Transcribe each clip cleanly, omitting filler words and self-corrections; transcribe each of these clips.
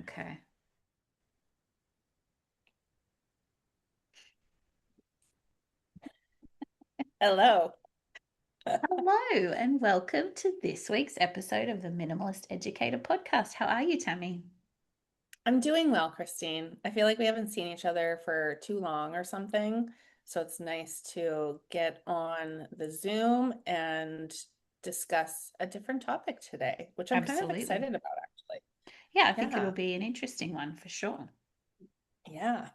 Okay. Hello. Hello, and welcome to this week's episode of the Minimalist Educator podcast. How are you, Tammy? I'm doing well, Christine. I feel like we haven't seen each other for too long or something. So it's nice to get on the Zoom and discuss a different topic today, which I'm kind of Absolutely. excited about, actually. Yeah, I think it'll Yeah. be an interesting one for sure. Yeah.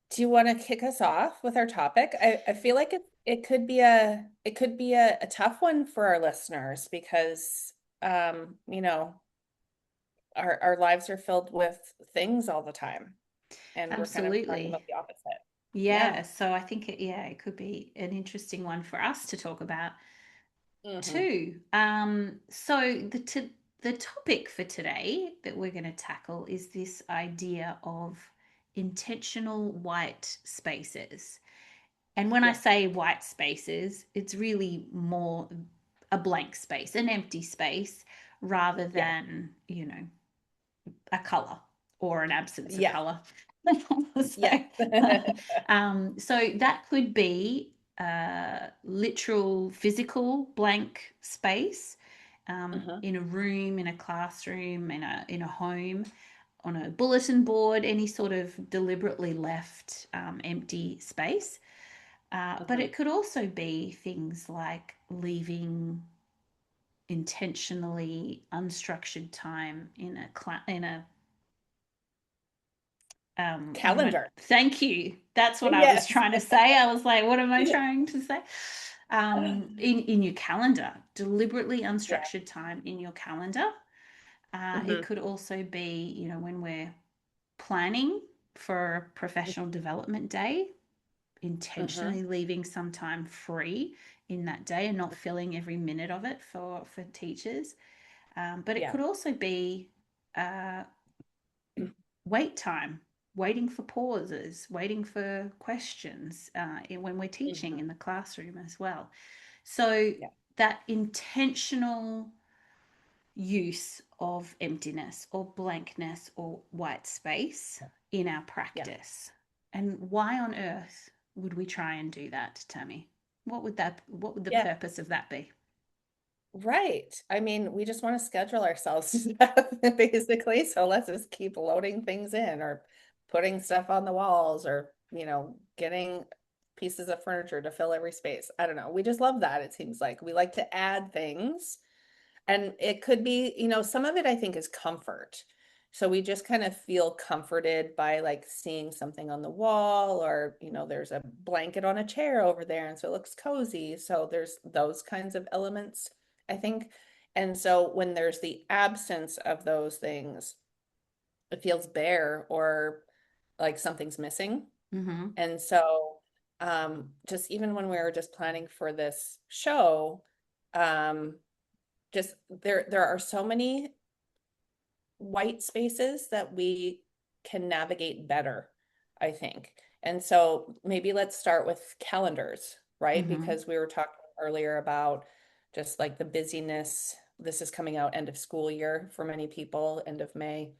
Do you want to kick us off with our topic? I feel like it could be a tough one for our listeners because you know, our lives are filled with things all the time. And we're kind of talking about Absolutely. the opposite. Yeah. Yeah, so I think it could be an interesting one for us to talk about Hmm. too. The topic for today that we're going to tackle is this idea of intentional white spaces. And when I Yeah. say white spaces, it's really more a blank space, an empty space, rather Yeah. than, a color or an absence of Yeah. color. Yeah. So that could be literal physical blank space Hmm. in a room, in a classroom, in a home, on a bulletin board, any sort of deliberately left empty space. But Hmm. it could also be things like leaving intentionally unstructured time what am I? Calendar. Thank you. That's what I was Yes. trying to say. I was like, what am I trying to say? In your calendar, deliberately Yeah. unstructured time in your calendar. It Hmm. could also be, when we're planning for a professional development day, Hmm. intentionally leaving some time free in that day and not filling every minute of it for teachers. But it Yeah. could also be uh, wait time, waiting for pauses, waiting for questions when we're teaching Hmm. in the classroom as well. So Yeah. that intentional use of emptiness or blankness or white space in our Yeah. practice. And why on earth would we try and do that, Tammy? What would the Yeah. purpose of that be? Right. I mean, we just want to schedule ourselves to death, basically. So let's just keep loading things in or putting stuff on the walls or, getting pieces of furniture to fill every space. I don't know. We just love that, it seems like. We like to add things. And it could be, some of it I think is comfort. So we just kind of feel comforted by like seeing something on the wall or, there's a blanket on a chair over there. And so it looks cozy. So there's those kinds of elements, I think. And so when there's the absence of those things, it feels bare or like something's missing. Mm-hmm. And so just even when we were just planning for this show, um, just there are so many white spaces that we can navigate better, I think. And so maybe let's start with calendars, right? Mm-hmm. Because we were talking earlier about just like the busyness. This is coming out end of school year for many people, end of May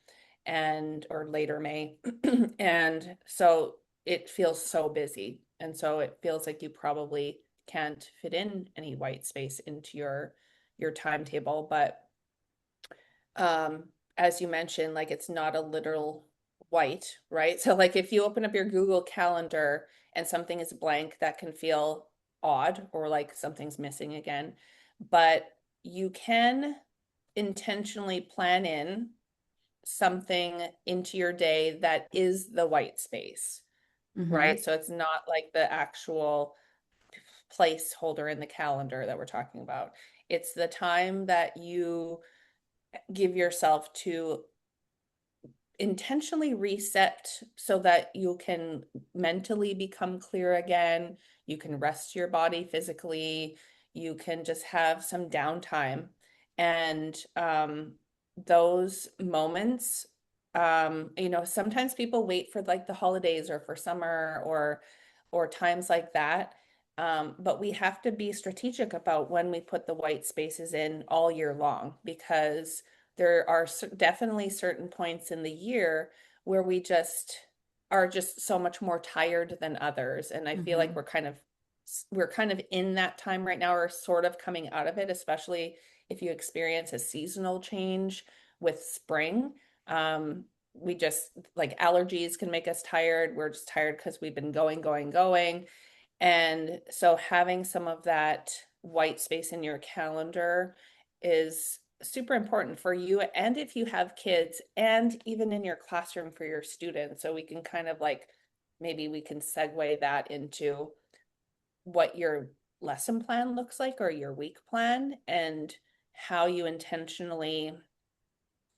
and or later May. And so it feels so busy. And so it feels like you probably can't fit in any white space into your timetable, but um as you mentioned, like it's not a literal white, right? So like if you open up your Google Calendar and something is blank, that can feel odd or like something's missing again, but you can intentionally plan in something into your day that is the white space, Mm-hmm. right? So it's not like the actual placeholder in the calendar that we're talking about. It's the time that you give yourself to intentionally reset so that you can mentally become clear again. You can rest your body physically. You can just have some downtime. And those moments, sometimes people wait for like the holidays or for summer or times like that. But we have to be strategic about when we put the white spaces in all year long because there are definitely certain points in the year where we just are just so much more tired than others. And I feel like Hmm. we're kind of in that time right now, or sort of coming out of it, especially if you experience a seasonal change with spring. We just like allergies can make us tired. We're just tired because we've been going. And so having some of that white space in your calendar is super important for you, and if you have kids, and even in your classroom for your students. So we can kind of like maybe we can segue that into what your lesson plan looks like or your week plan and how you intentionally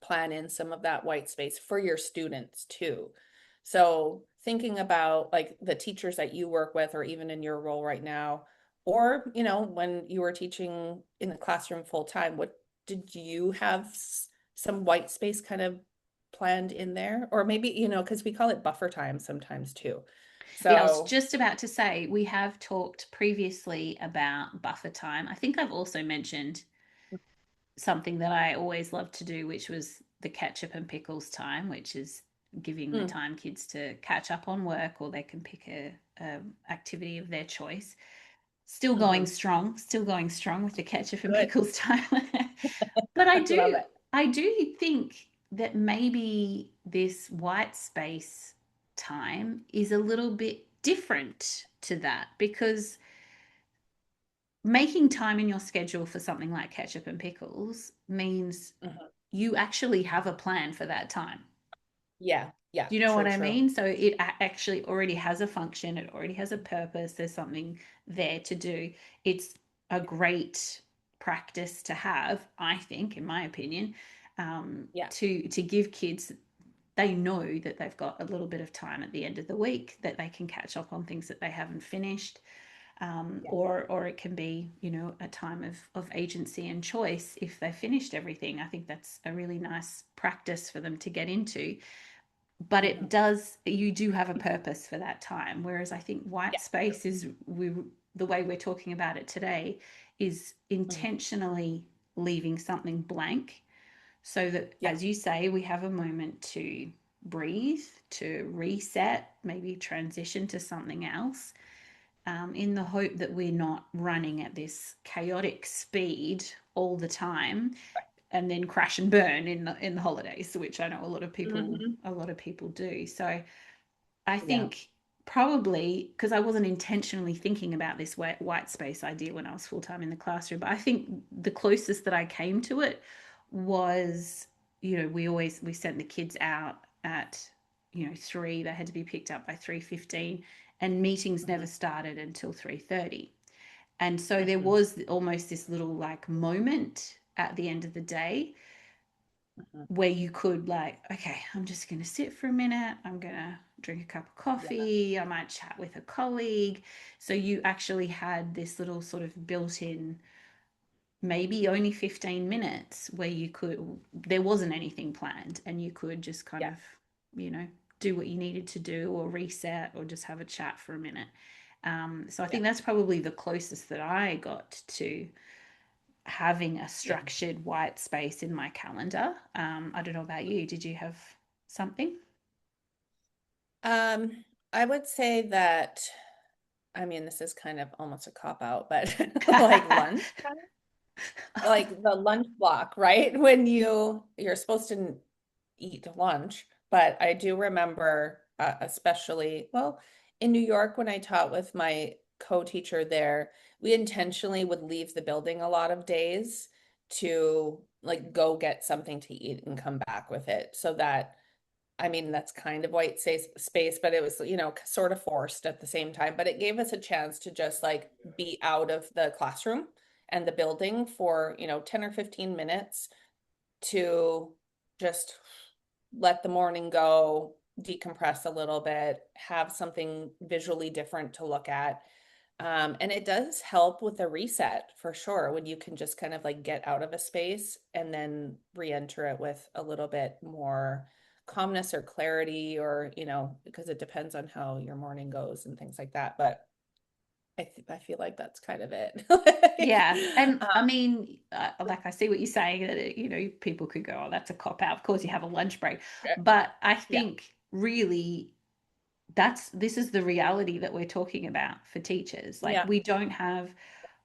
plan in some of that white space for your students too. So thinking about like the teachers that you work with, or even in your role right now, or when you were teaching in the classroom full time, what did you have some white space kind of planned in there? Or maybe, because we call it buffer time sometimes too. Yeah, I was So, just about to say we have talked previously about buffer time. I think I've also mentioned something that I always loved to do, which was the ketchup and pickles time, which is giving the mm, time kids to catch up on work or they can pick a activity of their choice. mhm. Still going strong with the ketchup and Good. pickles time. But I I love do, it. I do think that maybe this white space time is a little bit different to that because making time in your schedule for something like ketchup and pickles means Mhm. you actually have a plan for that time. Yeah, yeah, Do you know what true, I true. mean? So it actually already has a function, it already has a purpose, there's something there to do. It's a great practice to have, I think, in my opinion, Yeah, to give kids, they know that they've got a little bit of time at the end of the week that they can catch up on things that they haven't finished, yeah. or it can be a time of agency and choice if they've finished everything. I think that's a really nice practice for them to get into, but it Mhm. does, you do have a purpose for that time, whereas I think white Yeah, true. space is, the way we're talking about it today is Mhm. intentionally leaving something blank so that, Yeah, as you say, we have a moment to breathe, to reset, maybe transition to something else, in the hope that we're not running at this chaotic speed all the time and then crash and burn in the holidays, which I know hmm a lot of people do. So I yeah, think probably because I wasn't intentionally thinking about this white space idea when I was full time in the classroom, but I think the closest that I came to it was, we sent the kids out at 3. They had to be picked up by 3:15, and meetings hmm never started until 3:30. And so there hmm was almost this little like moment at the end of the day hmm where you could, like, okay, I'm just going to sit for a minute, I'm going to drink a cup of yeah, coffee, I might chat with a colleague. So you actually had this little sort of built-in, maybe only 15 minutes where you could, there wasn't anything planned and you could just kind yeah, of, you know do what you needed to do or reset or just have a chat for a minute. So I yeah, think that's probably the closest that I got to having a yeah. structured white space in my calendar. I don't know about you. Did you have something? I would say that, I mean, this is kind of almost a cop out, but like lunch, like the lunch block, right? When you're supposed to eat lunch, but I do remember, especially, well, in New York when I taught with my co-teacher there, we intentionally would leave the building a lot of days to like go get something to eat and come back with it, so that I mean, that's kind of white space, but it was, sort of forced at the same time. But it gave us a chance to just like be out of the classroom and the building for, 10 or 15 minutes to just let the morning go, decompress a little bit, have something visually different to look at. And it does help with a reset for sure when you can just kind of like get out of a space and then re-enter it with a little bit more calmness or clarity, or, because it depends on how your morning goes and things like that. But I feel like that's kind of it. Yeah, Like, and I mean, like I see what you're saying that people could go, oh, that's a cop out. Of course, you have a lunch break, but I yeah. think really this is the reality that we're talking about for teachers. Like Yeah. we don't have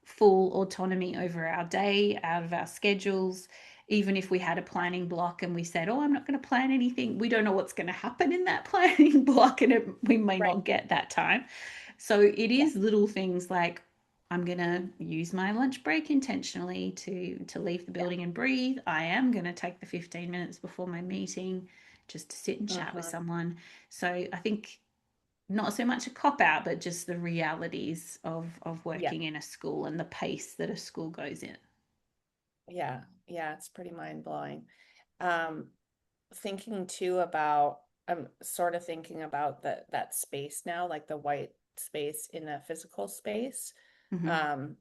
full autonomy over our day, out of our schedules. Even if we had a planning block and we said, oh, I'm not going to plan anything, we don't know what's going to happen in that planning block and we may Right. not get that time. So it Yeah. is little things like I'm going to use my lunch break intentionally to leave the Yeah. building and breathe. I am going to take the 15 minutes before my meeting just to sit and chat with Uh-huh. someone. So I think not so much a cop out, but just the realities of Yeah. working in a school and the pace that a school goes in. Yeah. Yeah. It's pretty mind blowing. Um, Thinking too about, I'm sort of thinking about that space now, like the white space in a physical space. Mm-hmm. Um,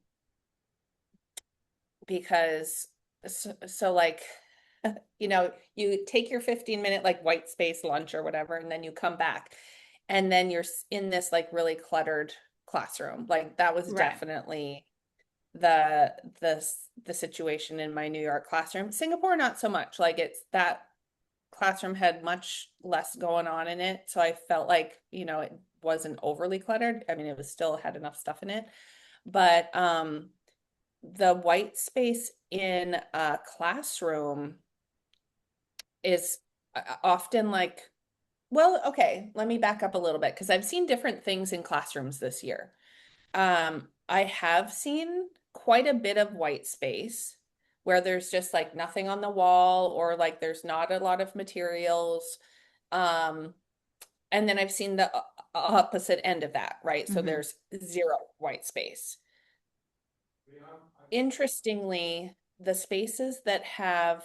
because so like you take your 15-minute like white space lunch or whatever, and then you come back, and then you're in this like really cluttered classroom. Like that was Right. definitely the situation in my New York classroom. Singapore, not so much. Like it's that classroom had much less going on in it, so I felt like, it wasn't overly cluttered. I mean, it was still had enough stuff in it, but the white space in a classroom is often like, well, okay, let me back up a little bit because I've seen different things in classrooms this year. I have seen quite a bit of white space where there's just like nothing on the wall or like there's not a lot of materials. Um, and then I've seen the opposite end of that, right? So Mm-hmm. there's zero white space. Interestingly, the spaces that have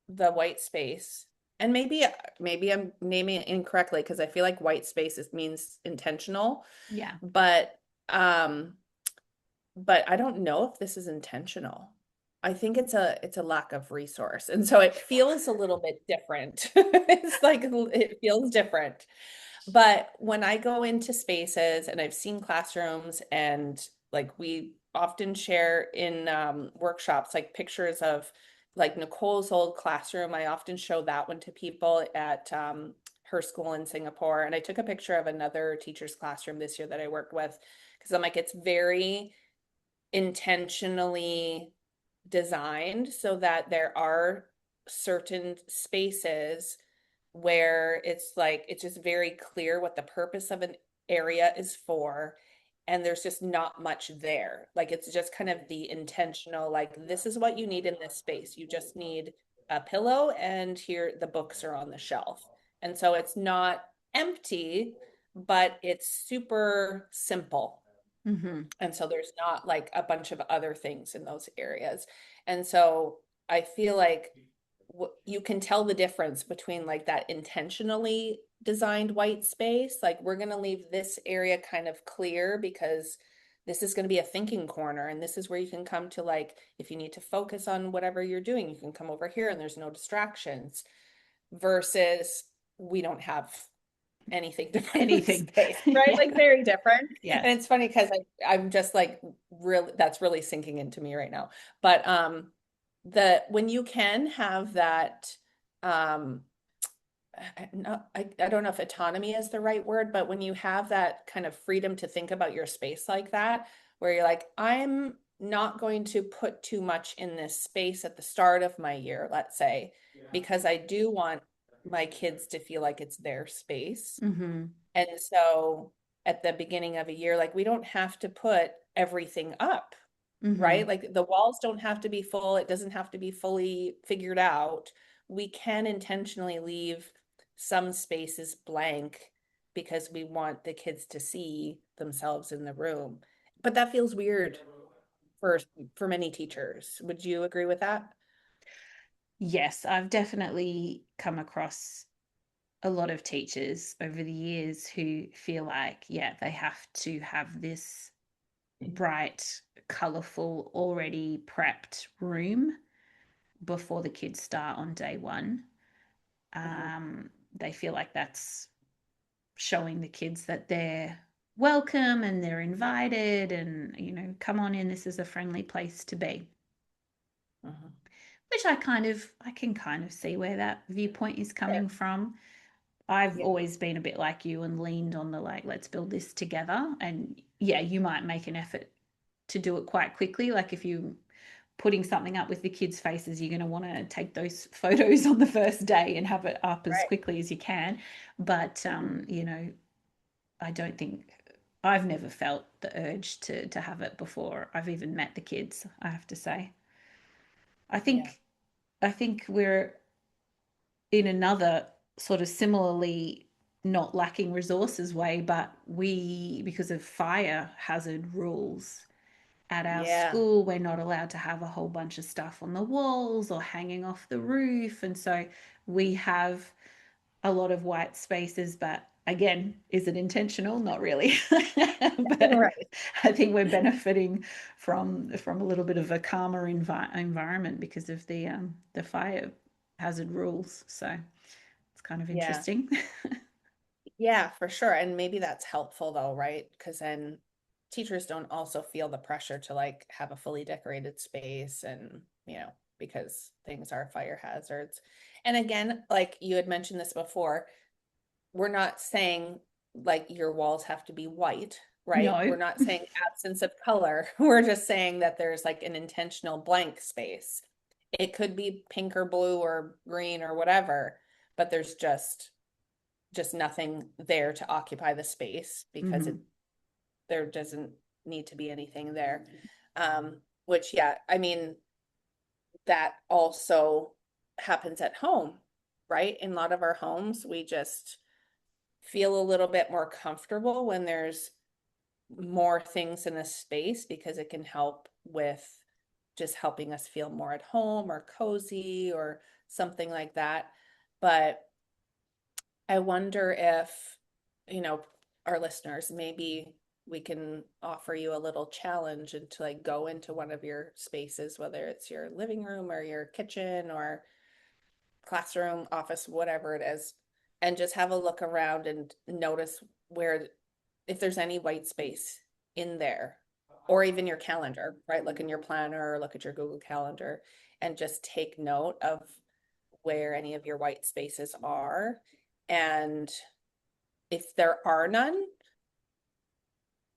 the white space, and maybe I'm naming it incorrectly because I feel like white space means intentional, Yeah. but um but I don't know if this is intentional. I think it's a lack of resource. And so it feels a little bit different. It's like it feels different. But when I go into spaces and I've seen classrooms, and like we often share in workshops like pictures of like Nicole's old classroom. I often show that one to people at her school in Singapore. And I took a picture of another teacher's classroom this year that I worked with because I'm like, it's very intentionally designed so that there are certain spaces where it's like it's just very clear what the purpose of an area is for, and there's just not much there. Like it's just kind of the intentional, like this is what you need in this space. You just need a pillow, and here the books are on the shelf. And so it's not empty, but it's super simple, Mm-hmm. and so there's not like a bunch of other things in those areas. And so I feel like you can tell the difference between like that intentionally designed white space. Like we're going to leave this area kind of clear because this is going to be a thinking corner. And this is where you can come to, like, if you need to focus on whatever you're doing, you can come over here and there's no distractions, versus we don't have anything to put in this Anything. space, right? Yeah. Like very different. Yes. And it's funny because I'm just like really, that's really sinking into me right now. But the when you can have that um no, I don't know if autonomy is the right word, but when you have that kind of freedom to think about your space like that, where you're like, I'm not going to put too much in this space at the start of my year, let's say, because I do want my kids to feel like it's their space. Mm-hmm. And so at the beginning of a year, like we don't have to put everything up, Mm-hmm. right? Like the walls don't have to be full. It doesn't have to be fully figured out. We can intentionally leave some spaces blank because we want the kids to see themselves in the room. But that feels weird for for many teachers. Would you agree with that? Yes, I've definitely come across a lot of teachers over the years who feel like, yeah, they have to have this bright, colorful, already prepped room before the kids start on day one. Mhm. They feel like that's showing the kids that they're welcome and they're invited and, come on in, this is a friendly place to be. Mhm. Which I can kind of see where that viewpoint is coming Sure. from. I've Yeah. always been a bit like you and leaned on the like, let's build this together. And yeah, you might make an effort to do it quite quickly. Like if you putting something up with the kids' faces, you're going to want to take those photos on the first day and have it up as Right. quickly as you can. But Mhm. I don't think I've never felt the urge to have it before I've even met the kids. I have to say, I Yeah. think I think we're in another sort of similarly not lacking resources way, but we, because of fire hazard rules at our Yeah. school, we're not allowed to have a whole bunch of stuff on the walls or hanging off the roof. And so we have a lot of white spaces, but again, is it intentional? Not really. But Right. I think we're benefiting from a little bit of a calmer environment because of the fire hazard rules. So it's kind of Yeah. interesting. Yeah, for sure. And maybe that's helpful though, right? Because then teachers don't also feel the pressure to like have a fully decorated space and, because things are fire hazards. And again, like you had mentioned this before, we're not saying like your walls have to be white, right? No. We're not saying absence of color. We're just saying that there's like an intentional blank space. It could be pink or blue or green or whatever, but there's just nothing there to occupy the space because Mm-hmm. there doesn't need to be anything there. Which yeah, I mean that also happens at home, right? In a lot of our homes, we just feel a little bit more comfortable when there's more things in a space because it can help with just helping us feel more at home or cozy or something like that. But I wonder if, you know, our listeners, maybe we can offer you a little challenge and to like go into one of your spaces, whether it's your living room or your kitchen or classroom, office, whatever it is, and just have a look around and notice where, if there's any white space in there, or even your calendar, right? Look in your planner or look at your Google Calendar and just take note of where any of your white spaces are. And if there are none,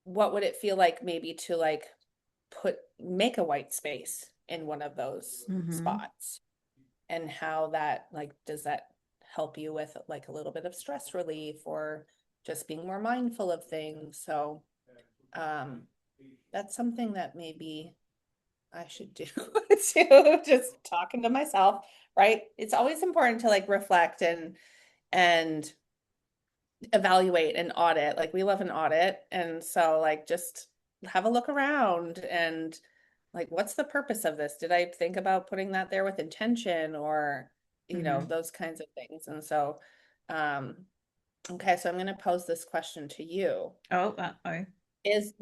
what would it feel like maybe to like make a white space in one of those Mm-hmm. spots? And how that, like, does that help you with like a little bit of stress relief or just being more mindful of things? So, um, that's something that maybe I should do too, just talking to myself, right? It's always important to like reflect and evaluate and audit. Like we love an audit. And so like just have a look around and like what's the purpose of this? Did I think about putting that there with intention or Mm-hmm. those kinds of things. And so um okay, so I'm going to pose this question to you. Oh, uh-oh. Is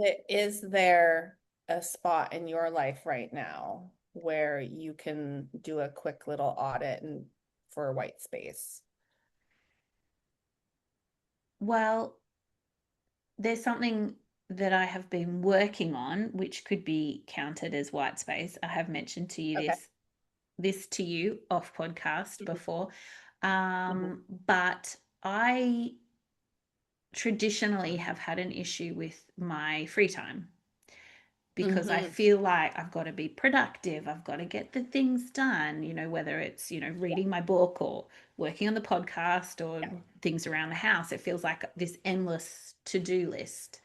there a spot in your life right now where you can do a quick little audit and for a white space? Well, there's something that I have been working on, which could be counted as white space. I have mentioned to you Okay. this to you off podcast Mhm. before. Mhm. But I traditionally have had an issue with my free time because I Mhm. feel like I've got to be productive. I've got to get the things done, whether it's, Yeah. reading my book or working on the podcast or Yeah. things around the house. It feels like this endless to do list.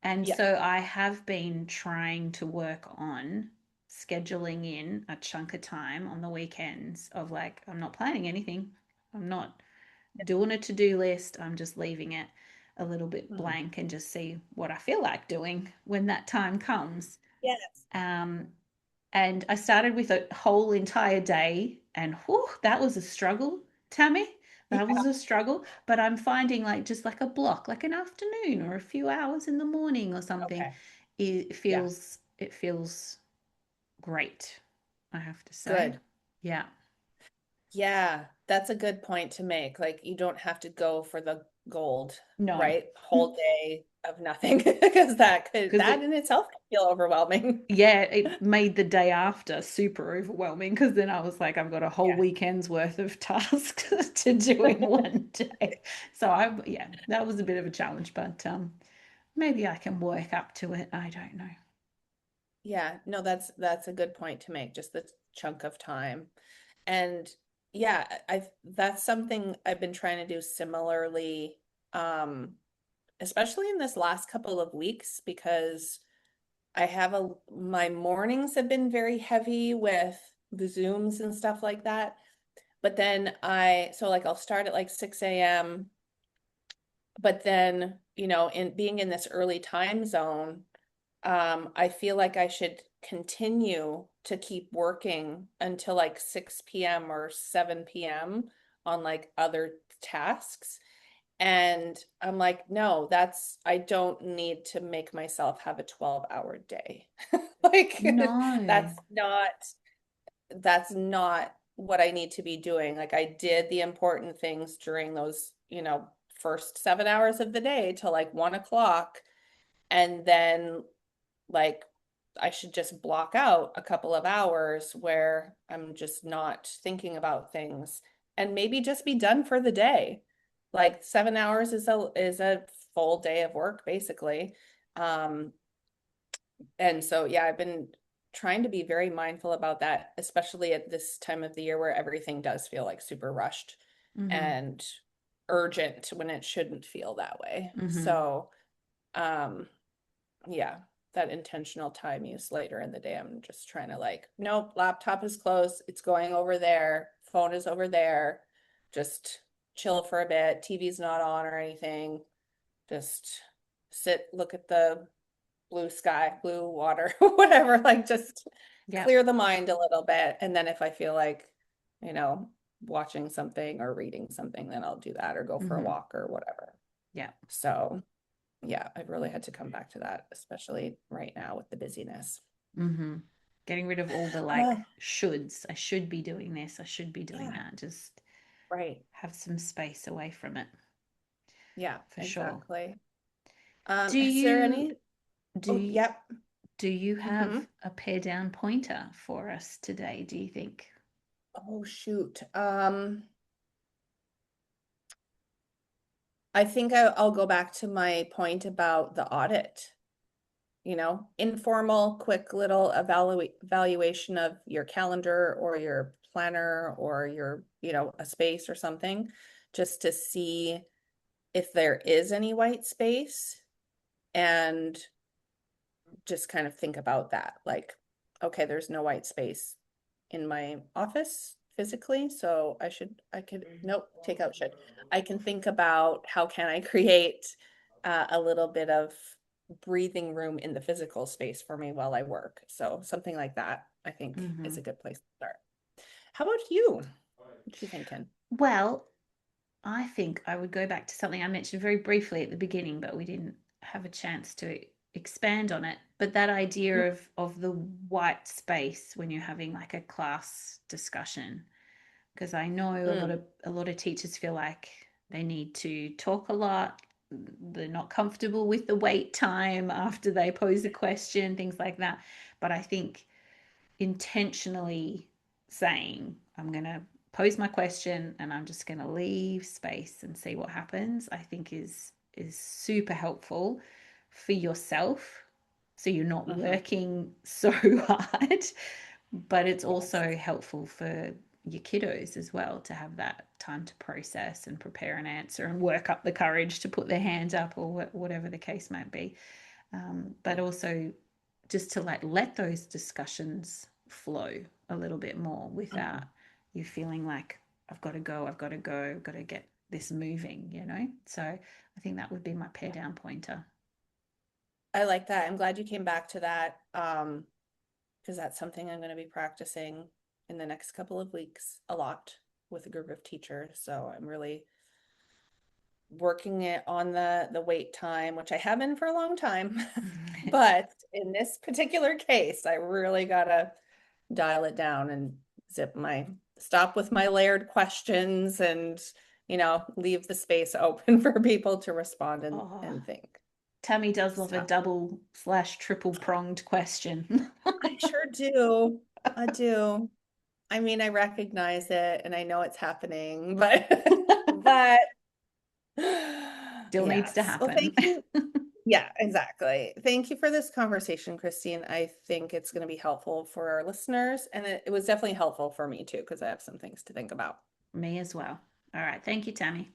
And Yeah. so I have been trying to work on scheduling in a chunk of time on the weekends of like, I'm not planning anything. I'm not doing a to do list. I'm just leaving it a little bit Mhm. blank and just see what I feel like doing when that time comes. Yes. Um, and I started with a whole entire day, and whew, that was a struggle, Tammy. That Yeah. was a struggle. But I'm finding like just like a block, like an afternoon or a few hours in the morning or something. Okay. Yeah. It feels great, I have to say. Good. Yeah. Yeah, that's a good point to make. Like you don't have to go for the gold, No, right? Whole day of nothing because because that it, in itself can feel overwhelming. yeah, it made the day after super overwhelming because then I was like, I've got a whole Yeah. weekend's worth of tasks to do in one day. So yeah, that was a bit of a challenge, but maybe I can work up to it. I don't know. Yeah, no, that's a good point to make, just the chunk of time. And yeah, I that's something I've been trying to do similarly, um, especially in this last couple of weeks because I have a my mornings have been very heavy with the Zooms and stuff like that. But then so like I'll start at like 6 a.m., but then, in being in this early time zone, I feel like I should continue to keep working until like 6 p.m. or 7 p.m. on like other tasks. And I'm like, no, I don't need to make myself have a 12-hour day. Like No. that's not what I need to be doing. Like I did the important things during those, first 7 hours of the day till like 1 o'clock. And then like I should just block out a couple of hours where I'm just not thinking about things and maybe just be done for the day. Like 7 hours is a full day of work basically. Um, and so yeah, I've been trying to be very mindful about that, especially at this time of the year where everything does feel like super rushed Mm-hmm. and urgent when it shouldn't feel that way. Mm-hmm. So, um, yeah, that intentional time use later in the day. I'm just trying to like, nope, laptop is closed. It's going over there. Phone is over there. Just chill for a bit. TV's not on or anything. Just sit, look at the blue sky, blue water, whatever. Like just Yep. clear the mind a little bit. And then if I feel like, you know, watching something or reading something, then I'll do that or go for a Mm-hmm. walk or whatever. Yep. So yeah, I've really had to come back to that, especially right now with the busyness. Mm-hmm. Getting rid of all the like Oh, shoulds. I should be doing this. I should be doing yeah, that. Just right. have some space away from it Yeah, for sure. exactly. Do Is there you any? do Oh, you, yep. do you Hmm. have a pair down pointer for us today, do you think? Oh, shoot. I think I'll go back to my point about the audit. Informal, quick little evaluation of your calendar or your planner or a space or something, just to see if there is any white space and just kind of think about that. Like, okay, there's no white space in my office physically, so nope, take out should. I can think about how can I create a little bit of breathing room in the physical space for me while I work. So something like that, I think, Mm-hmm. is a good place to start. How about you? What you thinking? Well, I think I would go back to something I mentioned very briefly at the beginning, but we didn't have a chance to expand on it. But that idea of the white space when you're having like a class discussion, because I know Mm-hmm. a lot of teachers feel like they need to talk a lot. They're not comfortable with the wait time after they pose a question, things like that. But I think intentionally saying, I'm going to pose my question and I'm just going to leave space and see what happens, I think is super helpful for yourself. So you're not Mm-hmm. working so hard, but it's Yes. also helpful for your kiddos as well to have that time to process and prepare an answer and work up the courage to put their hand up or whatever the case might be. But Yeah. also just to like let those discussions flow a little bit more without Mhm. you feeling like I've got to go, I've got to go, I've got to get this moving, you know? So I think that would be my pair Yeah. down pointer. I like that. I'm glad you came back to that. Because that's something I'm going to be practicing in the next couple of weeks a lot with a group of teachers. So I'm really working it on the wait time, which I have been for a long time. But in this particular case, I really gotta dial it down and stop with my layered questions and leave the space open for people to respond and Oh, and think. Tammy does love a So double slash triple pronged question. I sure do. I do. I mean, I recognize it and I know it's happening, but Still needs to yes. Well, happen. thank you. Yeah, exactly. Thank you for this conversation, Christine. I think it's going to be helpful for our listeners, and it was definitely helpful for me too, because I have some things to think about. Me as well. All right. Thank you, Tammy.